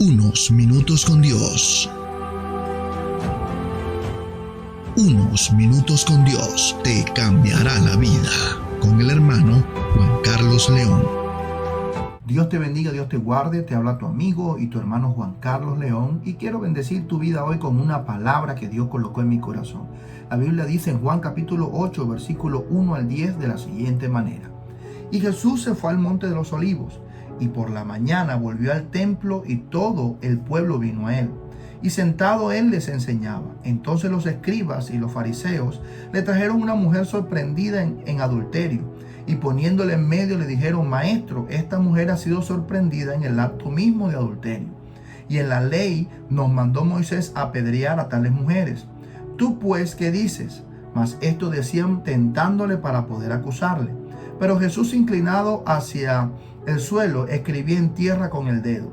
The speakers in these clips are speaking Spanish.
Unos minutos con Dios. Unos minutos con Dios te cambiará la vida. Con el hermano Juan Carlos León. Dios te bendiga, Dios te guarde. Te habla tu amigo y tu hermano Juan Carlos León. Y quiero bendecir tu vida hoy con una palabra que Dios colocó en mi corazón. La Biblia dice en Juan capítulo 8, versículo 1 al 10 de la siguiente manera. Y Jesús se fue al monte de los olivos. Y por la mañana volvió al templo y todo el pueblo vino a él. Y sentado él les enseñaba. Entonces los escribas y los fariseos le trajeron una mujer sorprendida en adulterio. Y poniéndole en medio le dijeron: Maestro, esta mujer ha sido sorprendida en el acto mismo de adulterio. Y en la ley nos mandó Moisés apedrear a tales mujeres. ¿Tú pues qué dices? Mas esto decían tentándole para poder acusarle. Pero Jesús, inclinado hacia el suelo, escribía en tierra con el dedo.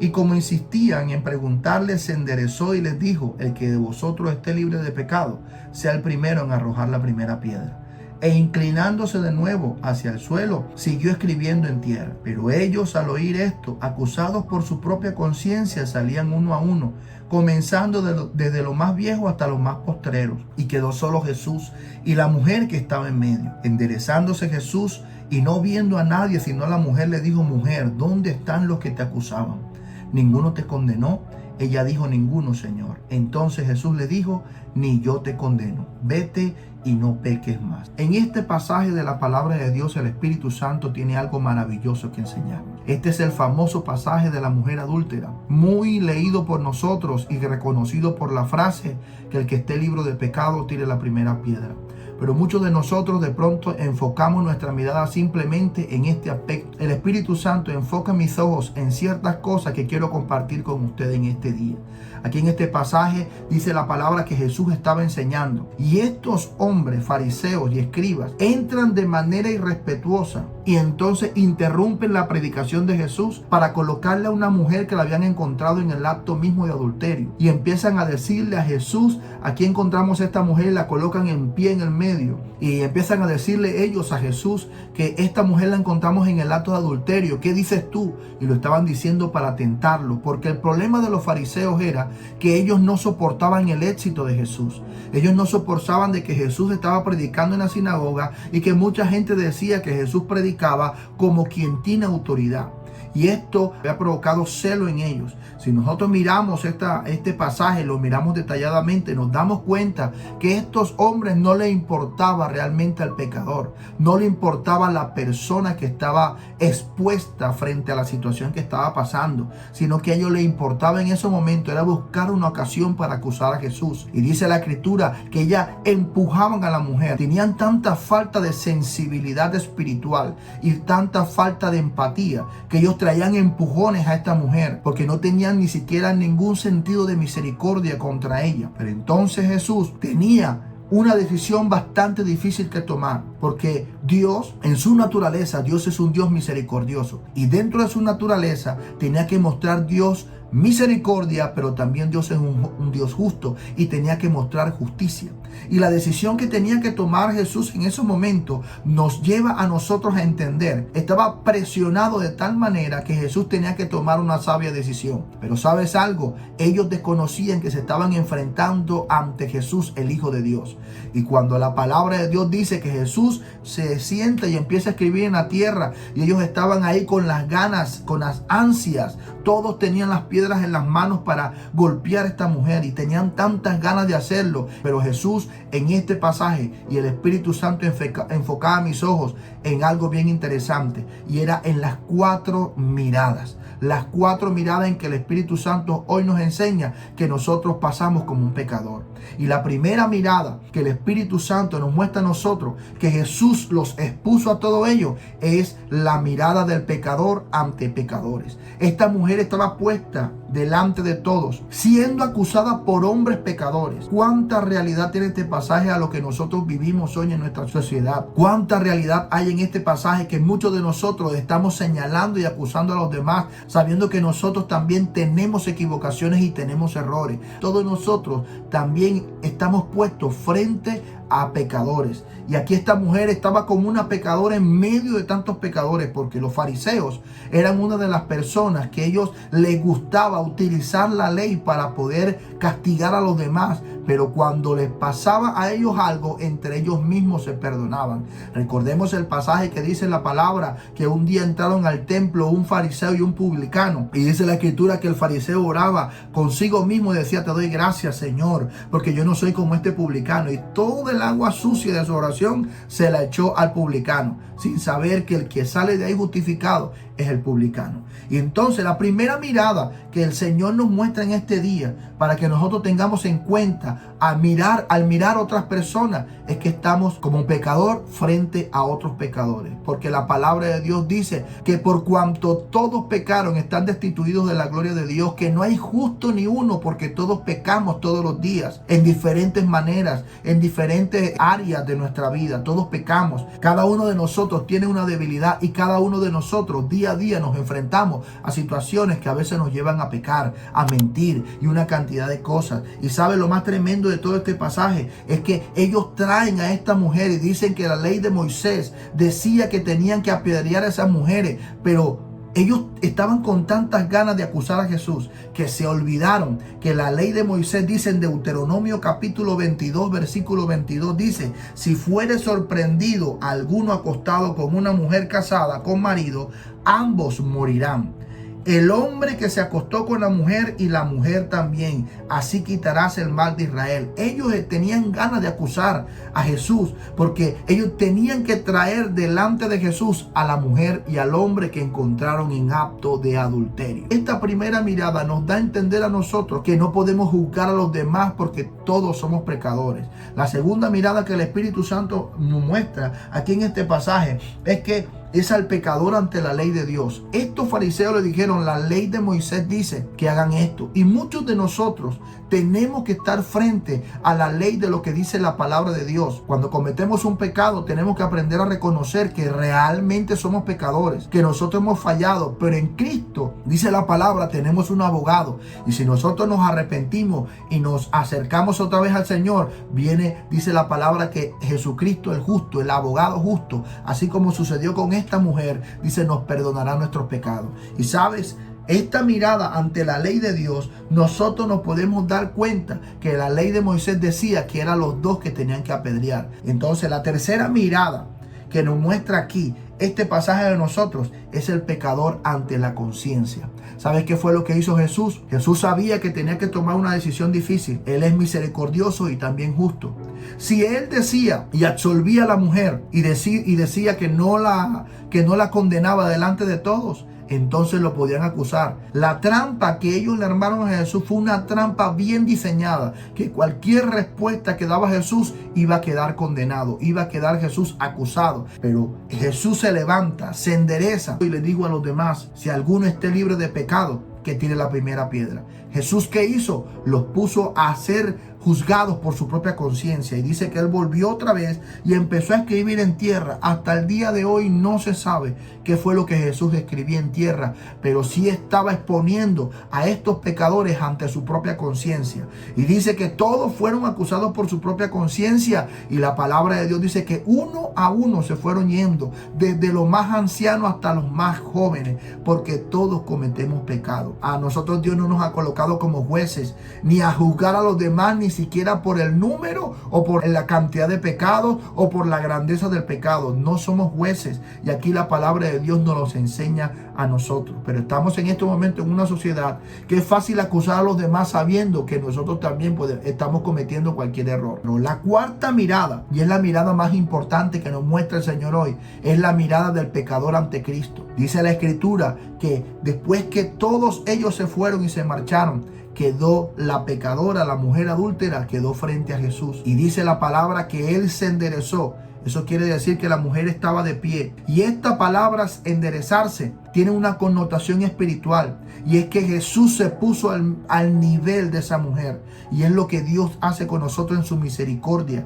Y como insistían en preguntarle, se enderezó y les dijo: El que de vosotros esté libre de pecado, sea el primero en arrojar la primera piedra. E inclinándose de nuevo hacia el suelo, siguió escribiendo en tierra. Pero ellos, al oír esto, acusados por su propia conciencia, salían uno a uno, comenzando desde lo más viejo hasta los más postreros. Y quedó solo Jesús y la mujer que estaba en medio. Enderezándose Jesús y no viendo a nadie sino a la mujer, le dijo: Mujer, ¿dónde están los que te acusaban? ¿Ninguno te condenó? Ella dijo: Ninguno, Señor. Entonces Jesús le dijo: Ni yo te condeno. Vete y no peques más. En este pasaje de la palabra de Dios, el Espíritu Santo tiene algo maravilloso que enseñar. Este es el famoso pasaje de la mujer adúltera, muy leído por nosotros y reconocido por la frase que el que esté libre de pecado tire la primera piedra. Pero muchos de nosotros de pronto enfocamos nuestra mirada simplemente en este aspecto. El Espíritu Santo enfoca mis ojos en ciertas cosas que quiero compartir con ustedes en este día. Aquí en este pasaje dice la palabra que Jesús estaba enseñando. Y estos hombres, fariseos y escribas, entran de manera irrespetuosa y entonces interrumpen la predicación de Jesús para colocarle a una mujer que la habían encontrado en el acto mismo de adulterio. Y empiezan a decirle a Jesús: aquí encontramos a esta mujer, la colocan en pie en el medio. Y empiezan a decirle ellos a Jesús que esta mujer la encontramos en el acto de adulterio. ¿Qué dices tú? Y lo estaban diciendo para tentarlo, porque el problema de los fariseos era que ellos no soportaban el éxito de Jesús. Ellos no soportaban de que Jesús estaba predicando en la sinagoga y que mucha gente decía que Jesús predicaba como quien tiene autoridad. Y esto había provocado celo en ellos. Si nosotros miramos este pasaje, lo miramos detalladamente, nos damos cuenta que a estos hombres no les importaba realmente al pecador. No le importaba la persona que estaba expuesta frente a la situación que estaba pasando, sino que a ellos les importaba en ese momento era buscar una ocasión para acusar a Jesús. Y dice la Escritura que ya empujaban a la mujer. Tenían tanta falta de sensibilidad espiritual y tanta falta de empatía que ellos traían empujones a esta mujer porque no tenían ni siquiera ningún sentido de misericordia contra ella. Pero entonces Jesús tenía una decisión bastante difícil que tomar, porque Dios, en su naturaleza, Dios es un Dios misericordioso, y dentro de su naturaleza tenía que mostrar Dios misericordia, pero también Dios es un Dios justo y tenía que mostrar justicia. Y la decisión que tenía que tomar Jesús en ese momento nos lleva a nosotros a entender. Estaba presionado de tal manera que Jesús tenía que tomar una sabia decisión. Pero ¿sabes algo? Ellos desconocían que se estaban enfrentando ante Jesús, el Hijo de Dios. Y cuando la palabra de Dios dice que Jesús se sienta y empieza a escribir en la tierra, y ellos estaban ahí con las ganas, con las ansias, todos tenían las piedras en las manos para golpear a esta mujer y tenían tantas ganas de hacerlo. Pero Jesús en este pasaje y el Espíritu Santo enfocaba mis ojos en algo bien interesante, y era en las 4 miradas. Las 4 miradas en que el Espíritu Santo hoy nos enseña que nosotros pasamos como un pecador. Y la primera mirada que el Espíritu Santo nos muestra a nosotros, que Jesús los expuso a todo ello, es la mirada del pecador ante pecadores. Esta mujer estaba puesta delante de todos, siendo acusada por hombres pecadores. ¿Cuánta realidad tiene este pasaje a lo que nosotros vivimos hoy en nuestra sociedad? ¿Cuánta realidad hay en este pasaje que muchos de nosotros estamos señalando y acusando a los demás, sabiendo que nosotros también tenemos equivocaciones y tenemos errores? Todos nosotros también estamos puestos frente a pecadores. Y aquí esta mujer estaba como una pecadora en medio de tantos pecadores, porque los fariseos eran una de las personas que ellos les gustaba utilizar la ley para poder castigar a los demás, pero cuando les pasaba a ellos algo, entre ellos mismos se perdonaban. Recordemos el pasaje que dice la palabra que un día entraron al templo un fariseo y un publicano, y dice la escritura que el fariseo oraba consigo mismo y decía: te doy gracias, Señor, porque yo no soy como este publicano, y todo el agua sucia de su oración se la echó al publicano, sin saber que el que sale de ahí justificado es el publicano. Y entonces la primera mirada que el Señor nos muestra en este día, para que nosotros tengamos en cuenta al mirar otras personas, es que estamos como un pecador frente a otros pecadores, porque la palabra de Dios dice que por cuanto todos pecaron, están destituidos de la gloria de Dios, que no hay justo ni uno, porque todos pecamos todos los días, en diferentes maneras, en diferentes áreas de nuestra vida. Todos pecamos, cada uno de nosotros tiene una debilidad, y cada uno de nosotros día a día nos enfrentamos a situaciones que a veces nos llevan a pecar, a mentir y una cantidad de cosas. Y sabe lo más tremendo de todo este pasaje es que ellos traen a esta mujer y dicen que la ley de Moisés decía que tenían que apedrear a esas mujeres, pero ellos estaban con tantas ganas de acusar a Jesús que se olvidaron que la ley de Moisés dice en Deuteronomio capítulo 22 versículo 22, dice: si fuere sorprendido alguno acostado con una mujer casada con marido, ambos morirán. El hombre que se acostó con la mujer y la mujer también, así quitarás el mal de Israel. Ellos tenían ganas de acusar a Jesús, porque ellos tenían que traer delante de Jesús a la mujer y al hombre que encontraron en acto de adulterio. Esta primera mirada nos da a entender a nosotros que no podemos juzgar a los demás, porque todos somos pecadores. La segunda mirada que el Espíritu Santo nos muestra aquí en este pasaje es que es al pecador ante la ley de Dios. Estos fariseos le dijeron: la ley de Moisés dice que hagan esto. Y muchos de nosotros tenemos que estar frente a la ley de lo que dice la palabra de Dios. Cuando cometemos un pecado, tenemos que aprender a reconocer que realmente somos pecadores, que nosotros hemos fallado, pero en Cristo, dice la palabra, tenemos un abogado. Y si nosotros nos arrepentimos y nos acercamos otra vez al Señor, dice la palabra que Jesucristo el justo, el abogado justo, así como sucedió con esta mujer, dice, nos perdonará nuestros pecados. Y sabes, esta mirada ante la ley de Dios, nosotros nos podemos dar cuenta que la ley de Moisés decía que eran los dos que tenían que apedrear. Entonces la tercera mirada que nos muestra aquí este pasaje de nosotros es el pecador ante la conciencia. ¿Sabes qué fue lo que hizo Jesús? Jesús sabía que tenía que tomar una decisión difícil. Él es misericordioso y también justo. Si él decía y absolvía a la mujer y decía que no la condenaba delante de todos, entonces lo podían acusar. La trampa que ellos le armaron a Jesús fue una trampa bien diseñada, que cualquier respuesta que daba Jesús iba a quedar condenado, iba a quedar Jesús acusado. Pero Jesús se levanta, se endereza y le digo a los demás: si alguno esté libre de pecado, que tire la primera piedra. Jesús, ¿qué hizo? Los puso a ser juzgados por su propia conciencia, y dice que él volvió otra vez y empezó a escribir en tierra. Hasta el día de hoy no se sabe qué fue lo que Jesús escribía en tierra, pero sí estaba exponiendo a estos pecadores ante su propia conciencia. Y dice que todos fueron acusados por su propia conciencia, y la palabra de Dios dice que uno a uno se fueron yendo, desde los más ancianos hasta los más jóvenes, porque todos cometemos pecado. A nosotros Dios no nos ha colocado como jueces, ni a juzgar a los demás, ni siquiera por el número o por la cantidad de pecados o por la grandeza del pecado. No somos jueces, y aquí la palabra de Dios nos los enseña a nosotros. Pero estamos en este momento en una sociedad que es fácil acusar a los demás sabiendo que nosotros también estamos cometiendo cualquier error. Pero la cuarta mirada, y es la mirada más importante que nos muestra el Señor hoy, es la mirada del pecador ante Cristo. Dice la Escritura que después que todos ellos se fueron y se marcharon, quedó la pecadora, la mujer adúltera, quedó frente a Jesús. Y dice la palabra que él se enderezó. Eso quiere decir que la mujer estaba de pie. Y esta palabra, enderezarse, tiene una connotación espiritual. Y es que Jesús se puso al nivel de esa mujer. Y es lo que Dios hace con nosotros en su misericordia.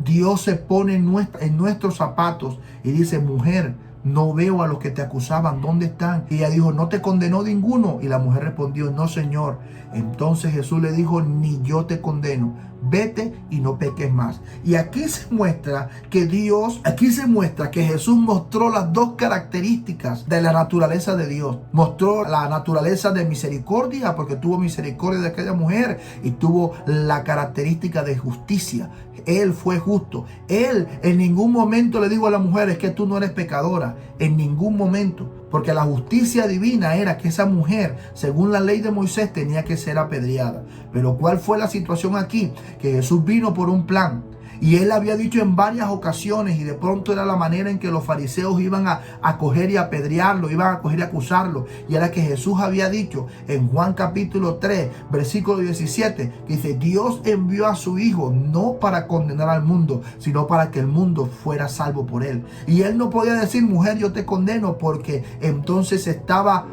Dios se pone en nuestros zapatos y dice: mujer, no veo a los que te acusaban, ¿dónde están? Y ella dijo, ¿no te condenó ninguno? Y la mujer respondió, no, Señor. Entonces Jesús le dijo, ni yo te condeno, vete y no peques más. Y aquí se muestra que Jesús mostró las dos características de la naturaleza de Dios. Mostró la naturaleza de misericordia, porque tuvo misericordia de aquella mujer, y tuvo la característica de justicia. Él fue justo. Él en ningún momento le dijo a la mujer, es que tú no eres pecadora. En ningún momento. Porque la justicia divina era que esa mujer, según la ley de Moisés, tenía que ser apedreada. Pero ¿cuál fue la situación aquí? Que Jesús vino por un plan. Y él había dicho en varias ocasiones, y de pronto era la manera en que los fariseos iban a coger y apedrearlo, iban a coger y acusarlo. Y era que Jesús había dicho en Juan capítulo 3, versículo 17, que dice, Dios envió a su Hijo no para condenar al mundo, sino para que el mundo fuera salvo por él. Y él no podía decir, mujer, yo te condeno, porque entonces estaba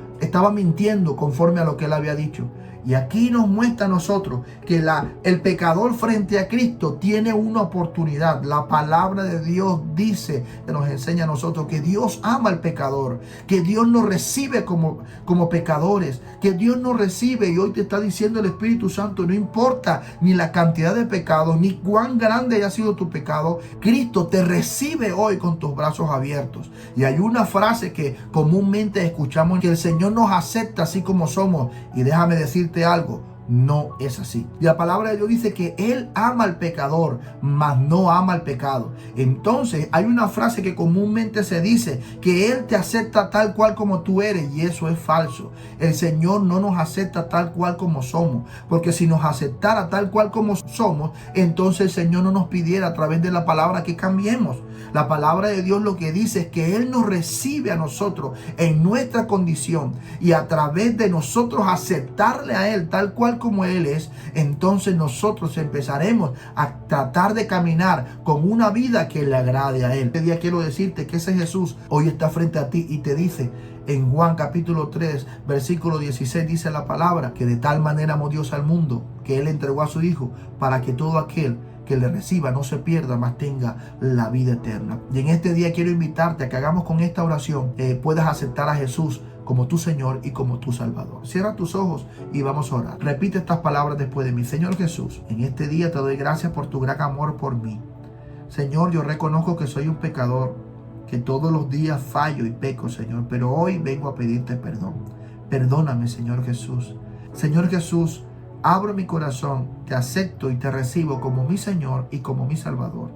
mintiendo conforme a lo que él había dicho. Y aquí nos muestra a nosotros que el pecador frente a Cristo tiene una oportunidad. La palabra de Dios dice, que nos enseña a nosotros que Dios ama al pecador, que Dios nos recibe como pecadores, que Dios nos recibe. Y hoy te está diciendo el Espíritu Santo, no importa ni la cantidad de pecados, ni cuán grande haya sido tu pecado, Cristo te recibe hoy con tus brazos abiertos. Y hay una frase que comúnmente escuchamos, que el Señor nos acepta así como somos. Y déjame decirte algo, no es así. Y la palabra de Dios dice que Él ama al pecador, mas no ama al pecado. Entonces hay una frase que comúnmente se dice, que Él te acepta tal cual como tú eres, y eso es falso. El Señor no nos acepta tal cual como somos, porque si nos aceptara tal cual como somos, entonces el Señor no nos pidiera a través de la palabra que cambiemos. La palabra de Dios lo que dice es que Él nos recibe a nosotros en nuestra condición, y a través de nosotros aceptarle a Él tal cual como Él es, entonces nosotros empezaremos a tratar de caminar con una vida que le agrade a Él. Este día quiero decirte que ese Jesús hoy está frente a ti y te dice, en Juan capítulo 3, versículo 16, dice la palabra, que de tal manera amó Dios al mundo, que Él entregó a su Hijo, para que todo aquel que le reciba no se pierda, mas tenga la vida eterna. Y en este día quiero invitarte a que hagamos con esta oración, puedas aceptar a Jesús como tu Señor y como tu Salvador. Cierra tus ojos y vamos a orar. Repite estas palabras después de mí. Señor Jesús, en este día te doy gracias por tu gran amor por mí. Señor, yo reconozco que soy un pecador, que todos los días fallo y peco, Señor, pero hoy vengo a pedirte perdón. Perdóname, Señor Jesús. Señor Jesús, abro mi corazón, te acepto y te recibo como mi Señor y como mi Salvador.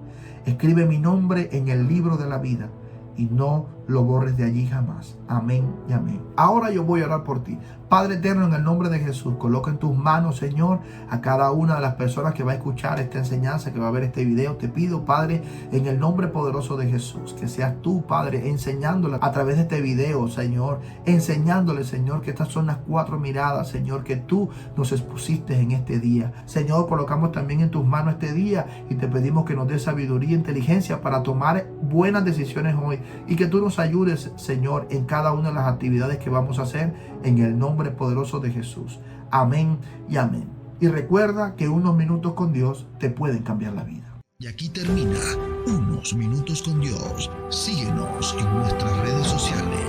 Escribe mi nombre en el libro de la vida y no lo borres de allí jamás. Amén y amén. Ahora yo voy a orar por ti. Padre eterno, en el nombre de Jesús, coloca en tus manos, Señor, a cada una de las personas que va a escuchar esta enseñanza, que va a ver este video. Te pido, Padre, en el nombre poderoso de Jesús, que seas tú, Padre, enseñándole a través de este video, Señor, enseñándole, Señor, que estas son las 4 miradas, Señor, que tú nos expusiste en este día. Señor, colocamos también en tus manos este día y te pedimos que nos des sabiduría e inteligencia para tomar buenas decisiones hoy, y que tú nos ayudes, Señor, en cada una de las actividades que vamos a hacer, en el nombre poderoso de Jesús. Amén y amén. Y recuerda que unos minutos con Dios te pueden cambiar la vida. Y aquí termina Unos Minutos con Dios. Síguenos en nuestras redes sociales.